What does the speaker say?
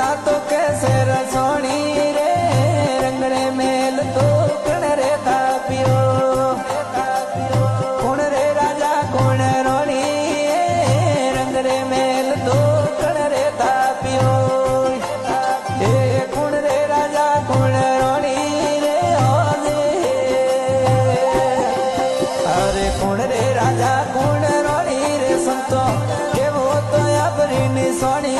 ना तो कैसे रसोनी रे रंगड़े मेल तो कण रे तापियो कौन रे राजा कौन रोनी रंगड़े मेल तो कण रे तापियो ए कौन रे राजा कौन रोनी रे ओजे अरे कौन रे राजा कौन रोनी रे संतो के वो तो अपनी सोनी